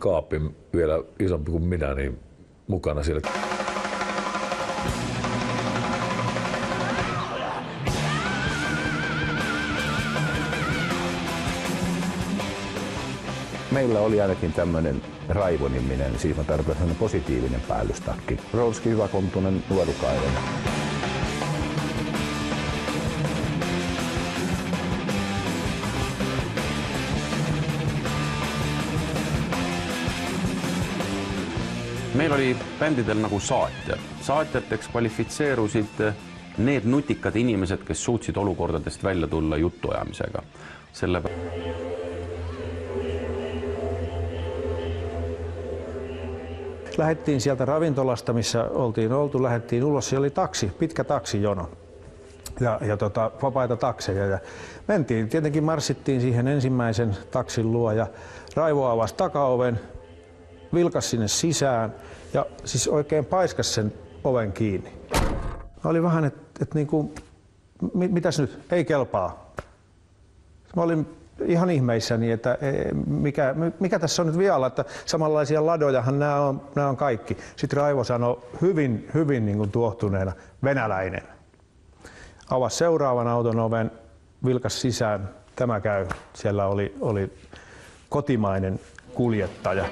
kaappi vielä isompi kuin minä, niin mukana siellä. Meillä oli ainakin tämmöinen Raivo-niminen, siis mä tarkoitan positiivinen päällystakki. Rolski hyväkontuinen nuorukainen. Meil oli bändidel nagu saatjad. Saatjateks kvalifitseerusid need nutikad inimesed, kes suutsid olukordadest välja tulla jutuajamisega. Lähdettiin sieltä ravintolasta, missä oltiin oltu, lähdettiin ulos. Siellä oli taksi, pitkä taksijono ja vapaita takseja. Ja mentiin, tietenkin marssittiin siihen ensimmäisen taksin luo ja Raivo avasi takaoven, vilkasi sinne sisään ja siis oikein paiskasi sen oven kiinni. Oli vähän, että niinku, mitäs nyt, ei kelpaa. Mä olin ihan ihmeissäni, että mikä tässä on nyt vialla, että samanlaisia ladojahan nämä on kaikki. Sitten Raivo sanoi hyvin niin kuin tuohtuneena, venäläinen. Avasi seuraavan auton oven, vilkasi sisään, tämä käy. Siellä oli kotimainen kuljettaja.